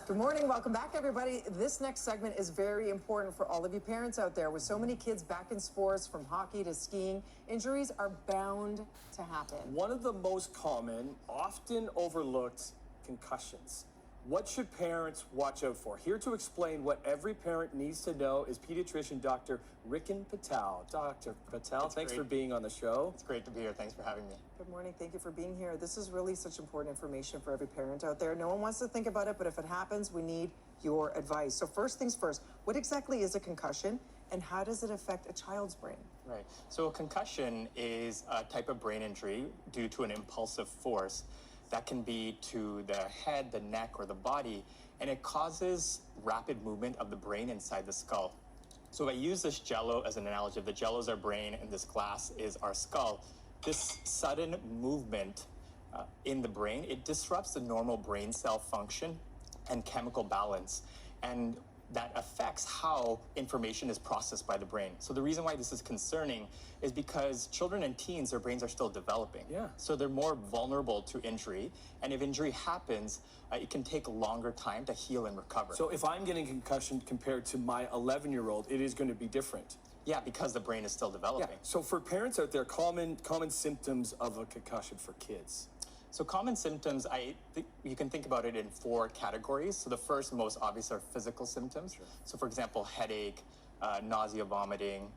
Good morning. Welcome back, everybody. This next segment is very important for all of you parents out there. With so many kids back in sports, from hockey to skiing, injuries are bound to happen. One of the most common, often overlooked concussions. What should parents watch out for? Here to explain what every parent needs to know is pediatrician Dr. Rikin Patel. Dr. Patel, thanks for being on the show. It's great to be here. Thanks for having me. Good morning. Thank you for being here. This is really such important information for every parent out there. No one wants to think about it, but if it happens, we need your advice. So first things first, what exactly is a concussion and how does it affect a child's brain? Right. So a concussion is a type of brain injury due to an impulsive force that can be to the head, the neck, or the body, and it causes rapid movement of the brain inside the skull. So if I use this jello as an analogy, the jello is our brain and this glass is our skull, this sudden movement in the brain, it disrupts the normal brain cell function and chemical balance, and that affects how information is processed by the brain. So the reason why this is concerning is because children and teens, their brains are still developing. Yeah. So they're more vulnerable to injury. And if injury happens, it can take a longer time to heal and recover. So if I'm getting concussion compared to my 11-year-old, it is going to be different. Yeah, because the brain is still developing. Yeah. So for parents out there, common symptoms of a concussion for kids. So common symptoms, you can think about it in 4 categories. So the first, most obvious, are physical symptoms. Sure. So for example, headache, nausea, vomiting,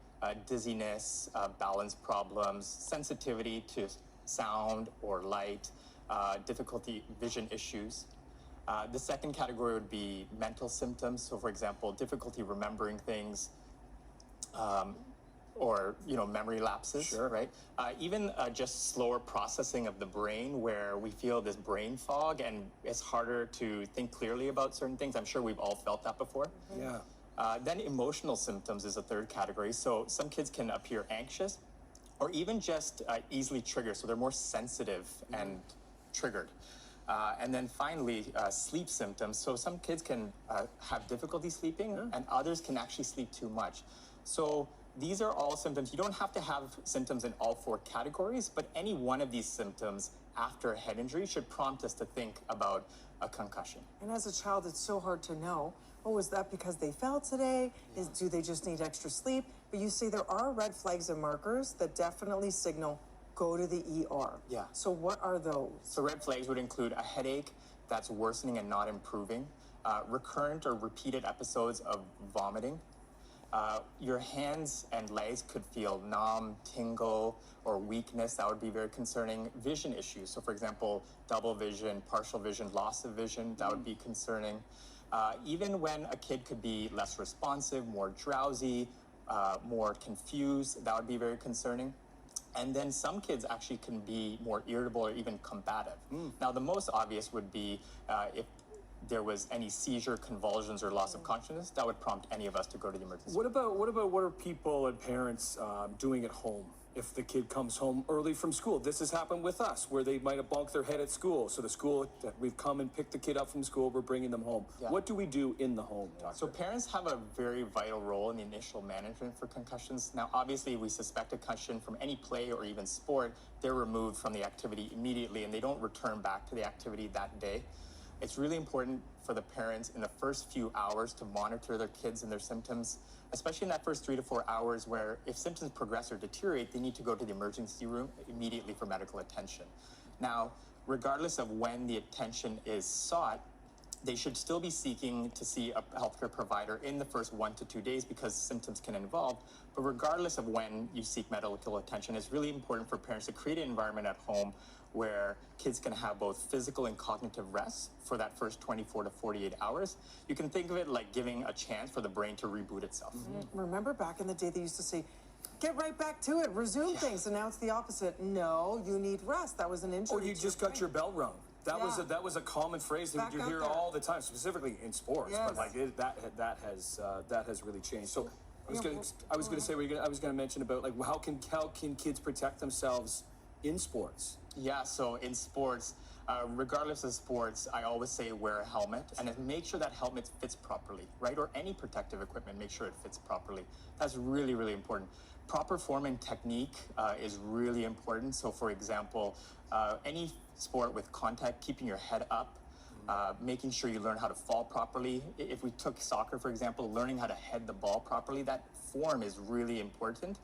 dizziness, balance problems, sensitivity to sound or light, difficulty, vision issues. The second category would be mental symptoms. So for example, difficulty remembering things, or memory lapses. Sure. Right? Even just slower processing of the brain, where we feel this brain fog and it's harder to think clearly about certain things. I'm sure we've all felt that before. Yeah. Then emotional symptoms is a third category. So some kids can appear anxious or even just easily triggered. So they're more sensitive and triggered. And then finally, sleep symptoms. So some kids can have difficulty sleeping and others can actually sleep too much. So these are all symptoms. You don't have to have symptoms in all 4 categories, but any one of these symptoms after a head injury should prompt us to think about a concussion. And as a child, it's so hard to know, oh, is that because they fell today? Do they just need extra sleep? But you say there are red flags and markers that definitely signal go to the ER. Yeah. So what are those? So red flags would include a headache that's worsening and not improving, recurrent or repeated episodes of vomiting. Your hands and legs could feel numb, tingle, or weakness. That would be very concerning. Vision issues. So for example, double vision, partial vision, loss of vision, that would be concerning. Even when a kid could be less responsive, more drowsy, more confused, that would be very concerning. And then some kids actually can be more irritable or even combative. Now, the most obvious would be if there was any seizure, convulsions, or loss of consciousness, that would prompt any of us to go to the emergency room. What are people and parents doing at home? If the kid comes home early from school, this has happened with us, where they might have bonked their head at school. So the school, we've come and picked the kid up from school, we're bringing them home. Yeah. What do we do in the home, doctor? So parents have a very vital role in the initial management for concussions. Now, obviously, we suspect a concussion from any play or even sport. They're removed from the activity immediately, and they don't return back to the activity that day. It's really important for the parents in the first few hours to monitor their kids and their symptoms, especially in that first 3 to 4 hours, where if symptoms progress or deteriorate, they need to go to the emergency room immediately for medical attention. Now, regardless of when the attention is sought, they should still be seeking to see a healthcare provider in the first 1 to 2 days because symptoms can evolve. But regardless of when you seek medical attention, it's really important for parents to create an environment at home where kids can have both physical and cognitive rest for that first 24 to 48 hours. You can think of it like giving a chance for the brain to reboot itself. Remember back in the day, they used to say, get right back to it, resume things. And now it's the opposite. No, you need rest. That was an injury. Or you just got your bell rung. That was a common phrase that you hear all the time, specifically in sports. Yes. But like that has really changed. So I was going to mention about like how can kids protect themselves in sports? Yeah, so in sports, regardless of sports, I always say wear a helmet and then make sure that helmet fits properly, right? Or any protective equipment, make sure it fits properly. That's really, really important. Proper form and technique is really important. So for example, any sport with contact, keeping your head up, making sure you learn how to fall properly. If we took soccer, for example, learning how to head the ball properly, that form is really important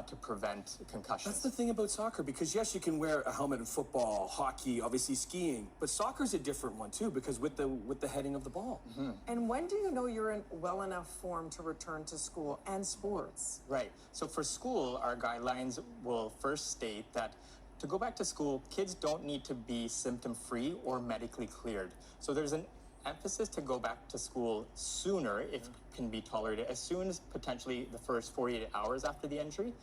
to prevent concussions. That's the thing about soccer, because yes, you can wear a helmet in football, hockey, obviously skiing, but soccer's a different one too, because with the heading of the ball. And when do you know you're in well enough form to return to school and sports? Right. So for school, our guidelines will first state that to go back to school, kids don't need to be symptom-free or medically cleared. So there's an emphasis to go back to school sooner, if can be tolerated, as soon as potentially the first 48 hours after the injury.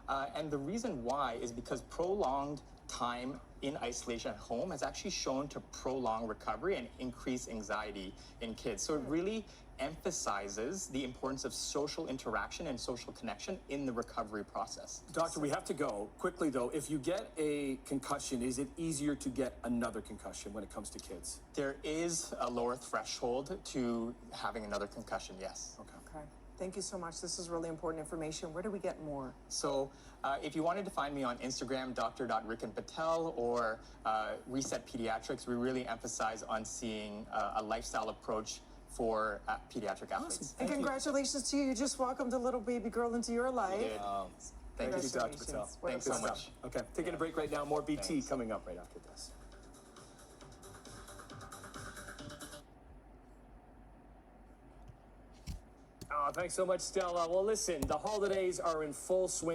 And the reason why is because prolonged time in isolation at home has actually shown to prolong recovery and increase anxiety in kids. So it really emphasizes the importance of social interaction and social connection in the recovery process. Doctor, we have to go quickly though. If you get a concussion, is it easier to get another concussion when it comes to kids? There is a lower threshold to having another concussion, yes. Okay. Okay. Thank you so much. This is really important information. Where do we get more? So if you wanted to find me on Instagram, Dr.Rikin Patel, or Reset Pediatrics, we really emphasize on seeing a lifestyle approach for pediatric athletes. And congratulations to you. You just welcomed a little baby girl into your life. Did. Thank you, Dr. Congratulations. Patel. What a Thanks so blessing. much. Okay, taking a break right now. More BT Thanks. coming up right after this. Oh, thanks so much, Stella. Well, listen, the holidays are in full swing.